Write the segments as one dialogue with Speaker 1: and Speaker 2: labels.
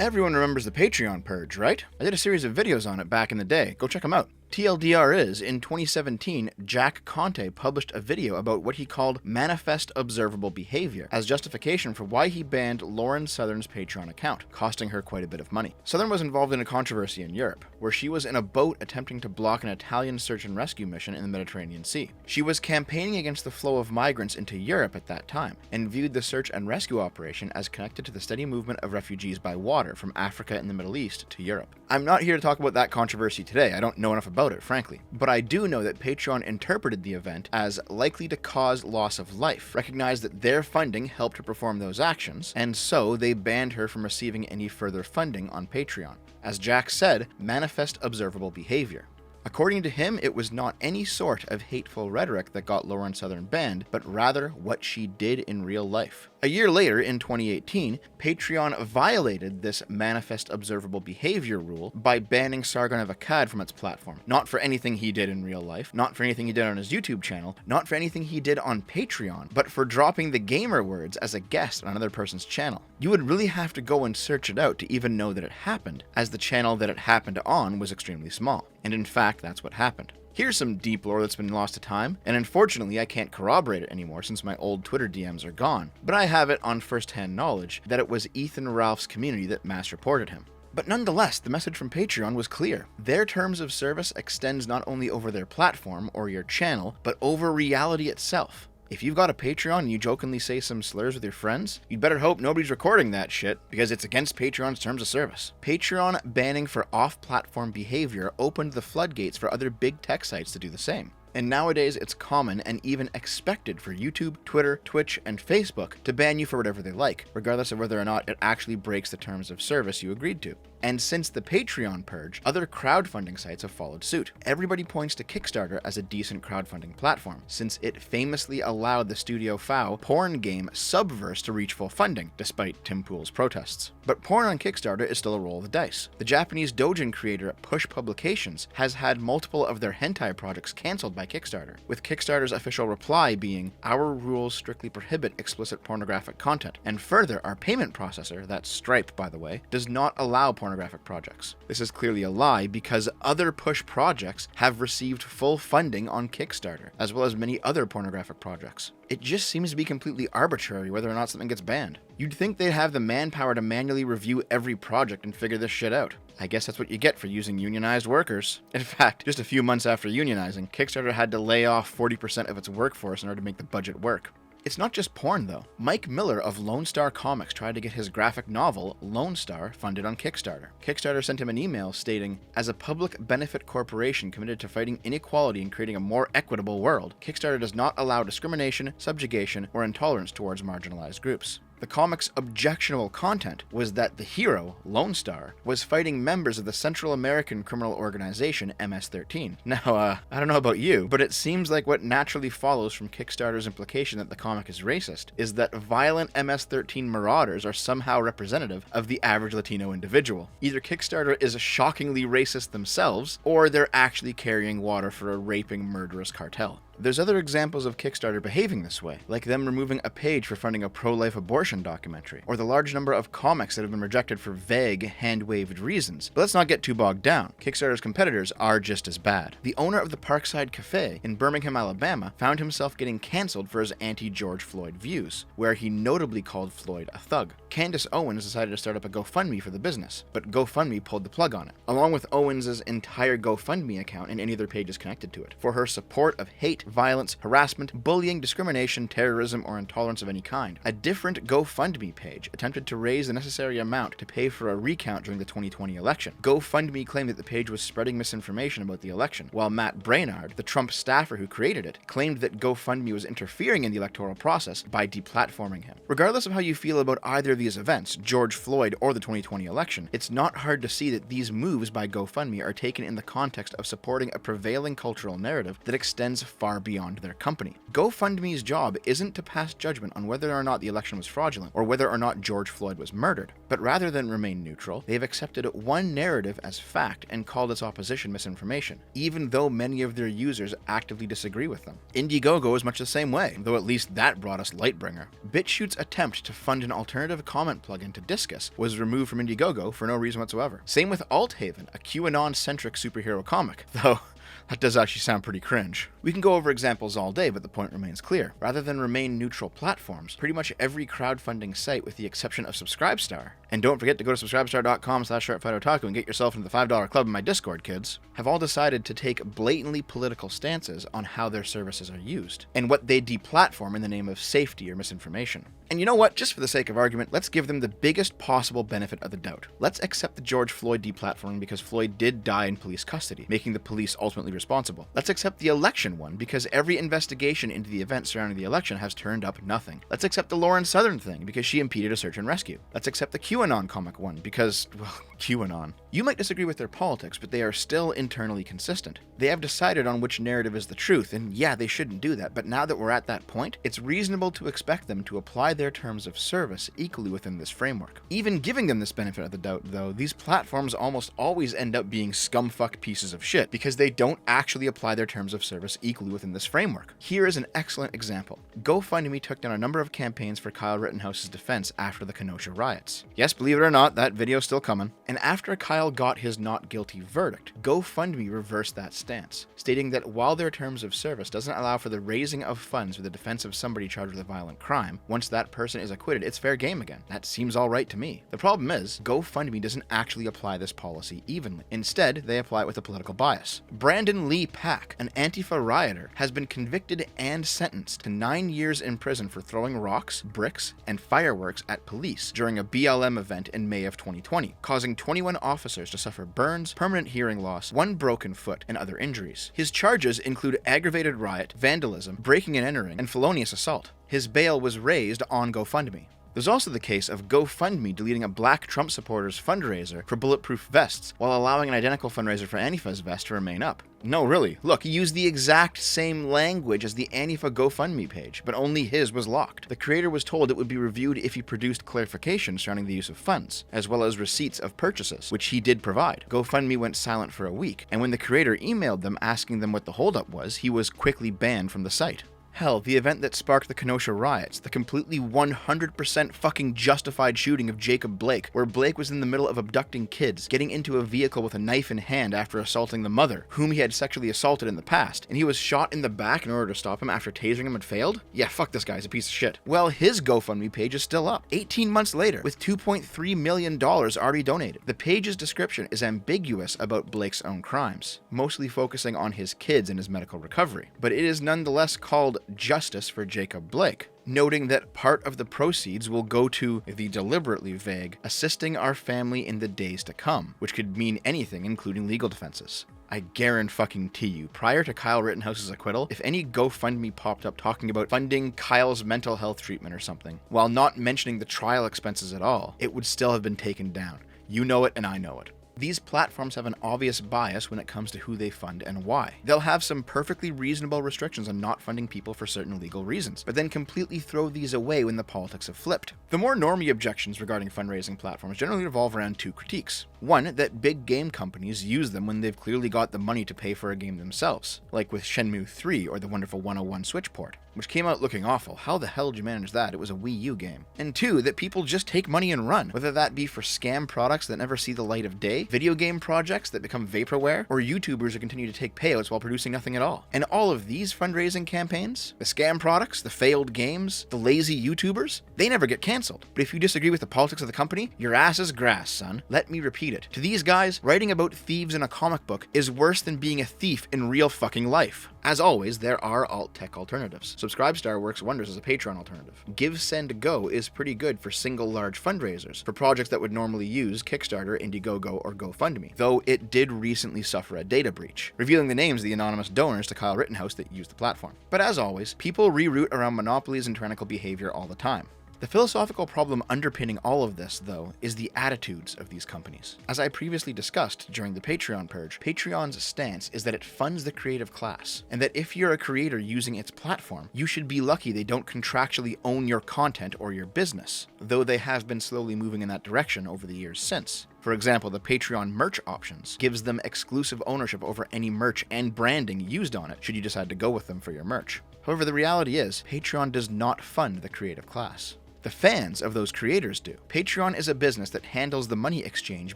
Speaker 1: Everyone remembers the Patreon purge, right? I did a series of videos on it back in the day. Go check them out. TLDR is, in 2017, Jack Conte published a video about what he called manifest observable behavior as justification for why he banned Lauren Southern's Patreon account, costing her quite a bit of money. Southern was involved in a controversy in Europe, where she was in a boat attempting to block an Italian search and rescue mission in the Mediterranean Sea. She was campaigning against the flow of migrants into Europe at that time, and viewed the search and rescue operation as connected to the steady movement of refugees by water from Africa and the Middle East to Europe. I'm not here to talk about that controversy today. I don't know enough about it, frankly. But I do know that Patreon interpreted the event as likely to cause loss of life, recognized that their funding helped her perform those actions, and so they banned her from receiving any further funding on Patreon. As Jack said, manifest observable behavior. According to him, it was not any sort of hateful rhetoric that got Lauren Southern banned, but rather what she did in real life. A year later, in 2018, Patreon violated this manifest observable behavior rule by banning Sargon of Akkad from its platform. Not for anything he did in real life, not for anything he did on his YouTube channel, not for anything he did on Patreon, but for dropping the gamer words as a guest on another person's channel. You would really have to go and search it out to even know that it happened, as the channel that it happened on was extremely small. And in fact, that's what happened. Here's some deep lore that's been lost to time, and unfortunately I can't corroborate it anymore since my old Twitter DMs are gone, but I have it on first-hand knowledge that it was Ethan Ralph's community that mass reported him. But nonetheless, the message from Patreon was clear. Their terms of service extends not only over their platform or your channel, but over reality itself. If you've got a Patreon and you jokingly say some slurs with your friends, you'd better hope nobody's recording that shit, because it's against Patreon's terms of service. Patreon banning for off-platform behavior opened the floodgates for other big tech sites to do the same. And nowadays, it's common and even expected for YouTube, Twitter, Twitch, and Facebook to ban you for whatever they like, regardless of whether or not it actually breaks the terms of service you agreed to. And since the Patreon purge, other crowdfunding sites have followed suit. Everybody points to Kickstarter as a decent crowdfunding platform, since it famously allowed the Studio FAO porn game Subverse to reach full funding, despite Tim Pool's protests. But porn on Kickstarter is still a roll of the dice. The Japanese doujin creator Push Publications has had multiple of their hentai projects cancelled by Kickstarter, with Kickstarter's official reply being, "Our rules strictly prohibit explicit pornographic content, and further, our payment processor," that's Stripe by the way, "does not allow pornographic projects." This is clearly a lie because other Push projects have received full funding on Kickstarter, as well as many other pornographic projects. It just seems to be completely arbitrary whether or not something gets banned. You'd think they'd have the manpower to manually review every project and figure this shit out. I guess that's what you get for using unionized workers. In fact, just a few months after unionizing, Kickstarter had to lay off 40% of its workforce in order to make the budget work. It's not just porn, though. Mike Miller of Lone Star Comics tried to get his graphic novel, Lone Star, funded on Kickstarter. Kickstarter sent him an email stating, "As a public benefit corporation committed to fighting inequality and creating a more equitable world, Kickstarter does not allow discrimination, subjugation, or intolerance towards marginalized groups." The comic's objectionable content was that the hero, Lone Star, was fighting members of the Central American criminal organization MS-13. Now, I don't know about you, but it seems like what naturally follows from Kickstarter's implication that the comic is racist is that violent MS-13 marauders are somehow representative of the average Latino individual. Either Kickstarter is shockingly racist themselves, or they're actually carrying water for a raping, murderous cartel. There's other examples of Kickstarter behaving this way, like them removing a page for funding a pro-life abortion documentary, or the large number of comics that have been rejected for vague, hand-waved reasons. But let's not get too bogged down. Kickstarter's competitors are just as bad. The owner of the Parkside Cafe in Birmingham, Alabama, found himself getting cancelled for his anti-George Floyd views, where he notably called Floyd a thug. Candace Owens decided to start up a GoFundMe for the business, but GoFundMe pulled the plug on it, along with Owens' entire GoFundMe account and any other pages connected to it, for her support of hate, violence, harassment, bullying, discrimination, terrorism, or intolerance of any kind. A different GoFundMe page attempted to raise the necessary amount to pay for a recount during the 2020 election. GoFundMe claimed that the page was spreading misinformation about the election, while Matt Brainard, the Trump staffer who created it, claimed that GoFundMe was interfering in the electoral process by deplatforming him. Regardless of how you feel about either of these events, George Floyd or the 2020 election, it's not hard to see that these moves by GoFundMe are taken in the context of supporting a prevailing cultural narrative that extends far far beyond their company. GoFundMe's job isn't to pass judgment on whether or not the election was fraudulent or whether or not George Floyd was murdered, but rather than remain neutral, they have accepted one narrative as fact and called its opposition misinformation, even though many of their users actively disagree with them. Indiegogo is much the same way, though at least that brought us Lightbringer. BitChute's attempt to fund an alternative comment plugin to Discus was removed from Indiegogo for no reason whatsoever. Same with Althaven, a QAnon-centric superhero comic, though that does actually sound pretty cringe. We can go over examples all day, but the point remains clear. Rather than remain neutral platforms, pretty much every crowdfunding site with the exception of Subscribestar, and don't forget to go to subscribestar.com/SharpFighterTaku and get yourself into the $5 club in my Discord, kids, have all decided to take blatantly political stances on how their services are used, and what they deplatform in the name of safety or misinformation. And you know what? Just for the sake of argument, let's give them the biggest possible benefit of the doubt. Let's accept the George Floyd deplatforming because Floyd did die in police custody, making the police ultimately responsible. Let's accept the election one because every investigation into the events surrounding the election has turned up nothing. Let's accept the Lauren Southern thing because she impeded a search and rescue. Let's accept the QAnon comic one because, well, QAnon. You might disagree with their politics, but they are still internally consistent. They have decided on which narrative is the truth, and yeah, they shouldn't do that, but now that we're at that point, it's reasonable to expect them to apply their terms of service equally within this framework. Even giving them this benefit of the doubt, though, these platforms almost always end up being scumfuck pieces of shit because they don't actually apply their terms of service equally within this framework. Here is an excellent example. GoFundMe took down a number of campaigns for Kyle Rittenhouse's defense after the Kenosha riots. Yes, believe it or not, that video's still coming. And after Kyle got his not guilty verdict, GoFundMe reversed that stance, stating that while their terms of service doesn't allow for the raising of funds for the defense of somebody charged with a violent crime, once that person is acquitted, it's fair game again. That seems all right to me. The problem is, GoFundMe doesn't actually apply this policy evenly. Instead, they apply it with a political bias. Brandon Lee Pack, an Antifa rioter, has been convicted and sentenced to 9 years in prison for throwing rocks, bricks, and fireworks at police during a BLM event in May of 2020, causing 21 officers to suffer burns, permanent hearing loss, 1 broken foot, and other injuries. His charges include aggravated riot, vandalism, breaking and entering, and felonious assault. His bail was raised on GoFundMe. There's also the case of GoFundMe deleting a black Trump supporter's fundraiser for bulletproof vests while allowing an identical fundraiser for Antifa's vest to remain up. No, really. Look, he used the exact same language as the Antifa GoFundMe page, but only his was locked. The creator was told it would be reviewed if he produced clarification surrounding the use of funds, as well as receipts of purchases, which he did provide. GoFundMe went silent for a week, and when the creator emailed them asking them what the holdup was, he was quickly banned from the site. Hell, the event that sparked the Kenosha riots, the completely 100% fucking justified shooting of Jacob Blake, where Blake was in the middle of abducting kids, getting into a vehicle with a knife in hand after assaulting the mother, whom he had sexually assaulted in the past, and he was shot in the back in order to stop him after tasering him and failed? Yeah, fuck this guy, he's a piece of shit. Well, his GoFundMe page is still up, 18 months later, with $2.3 million already donated. The page's description is ambiguous about Blake's own crimes, mostly focusing on his kids and his medical recovery, but it is nonetheless called Justice for Jacob Blake, noting that part of the proceeds will go to the deliberately vague assisting our family in the days to come, which could mean anything, including legal defenses. I guarantee you, prior to Kyle Rittenhouse's acquittal, if any GoFundMe popped up talking about funding Kyle's mental health treatment or something, while not mentioning the trial expenses at all, it would still have been taken down. You know it and I know it. These platforms have an obvious bias when it comes to who they fund and why. They'll have some perfectly reasonable restrictions on not funding people for certain legal reasons, but then completely throw these away when the politics have flipped. The more normie objections regarding fundraising platforms generally revolve around 2 critiques. One, that big game companies use them when they've clearly got the money to pay for a game themselves, like with Shenmue 3 or the wonderful 101 Switch port, which came out looking awful. How the hell did you manage that? It was a Wii U game. And 2, that people just take money and run, whether that be for scam products that never see the light of day, video game projects that become vaporware, or YouTubers who continue to take payouts while producing nothing at all. And all of these fundraising campaigns, the scam products, the failed games, the lazy YouTubers, they never get cancelled. But if you disagree with the politics of the company, your ass is grass, son. Let me repeat it. To these guys, writing about thieves in a comic book is worse than being a thief in real fucking life. As always, there are alt-tech alternatives. Subscribestar works wonders as a Patreon alternative. Give, Send, Go is pretty good for single large fundraisers, for projects that would normally use Kickstarter, Indiegogo, or GoFundMe, though it did recently suffer a data breach, revealing the names of the anonymous donors to Kyle Rittenhouse that used the platform. But as always, people reroute around monopolies and tyrannical behavior all the time. The philosophical problem underpinning all of this, though, is the attitudes of these companies. As I previously discussed during the Patreon purge, Patreon's stance is that it funds the creative class, and that if you're a creator using its platform, you should be lucky they don't contractually own your content or your business, though they have been slowly moving in that direction over the years since. For example, the Patreon merch options gives them exclusive ownership over any merch and branding used on it, should you decide to go with them for your merch. However, the reality is, Patreon does not fund the creative class. The fans of those creators do. Patreon is a business that handles the money exchange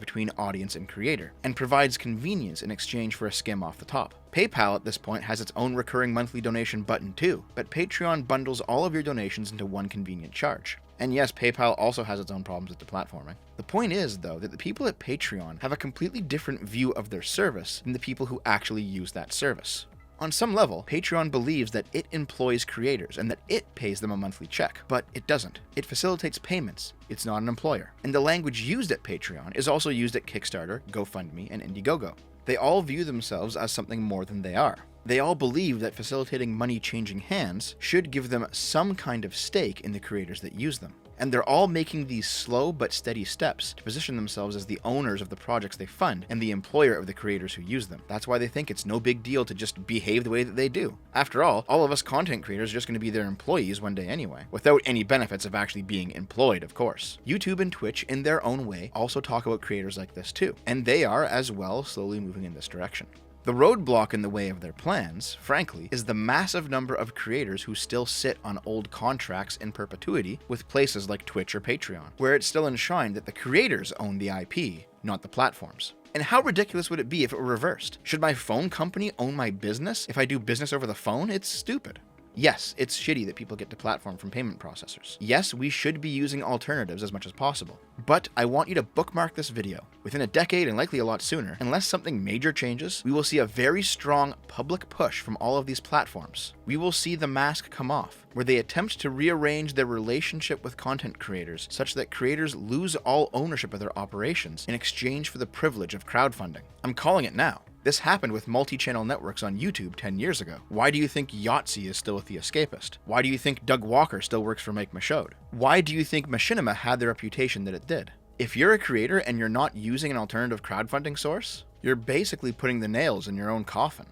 Speaker 1: between audience and creator, and provides convenience in exchange for a skim off the top. PayPal at this point has its own recurring monthly donation button too, but Patreon bundles all of your donations into one convenient charge. And yes, PayPal also has its own problems with deplatforming. The point is, though, that the people at Patreon have a completely different view of their service than the people who actually use that service. On some level, Patreon believes that it employs creators and that it pays them a monthly check, but it doesn't. It facilitates payments. It's not an employer. And the language used at Patreon is also used at Kickstarter, GoFundMe, and Indiegogo. They all view themselves as something more than they are. They all believe that facilitating money changing hands should give them some kind of stake in the creators that use them. And they're all making these slow but steady steps to position themselves as the owners of the projects they fund and the employer of the creators who use them. That's why they think it's no big deal to just behave the way that they do. After all of us content creators are just going to be their employees one day anyway, without any benefits of actually being employed, of course. YouTube and Twitch, in their own way, also talk about creators like this too, and they are, as well, slowly moving in this direction. The roadblock in the way of their plans, frankly, is the massive number of creators who still sit on old contracts in perpetuity with places like Twitch or Patreon, where it's still enshrined that the creators own the IP, not the platforms. And how ridiculous would it be if it were reversed? Should my phone company own my business if I do business over the phone? It's stupid. Yes, it's shitty that people get deplatformed from payment processors. Yes, we should be using alternatives as much as possible. But I want you to bookmark this video. Within a decade, and likely a lot sooner, unless something major changes, we will see a very strong public push from all of these platforms. We will see the mask come off, where they attempt to rearrange their relationship with content creators such that creators lose all ownership of their operations in exchange for the privilege of crowdfunding. I'm calling it now. This happened with multi-channel networks on YouTube 10 years ago. Why do you think Yahtzee is still with The Escapist? Why do you think Doug Walker still works for Make Mashode? Why do you think Machinima had the reputation that it did? If you're a creator and you're not using an alternative crowdfunding source, you're basically putting the nails in your own coffin.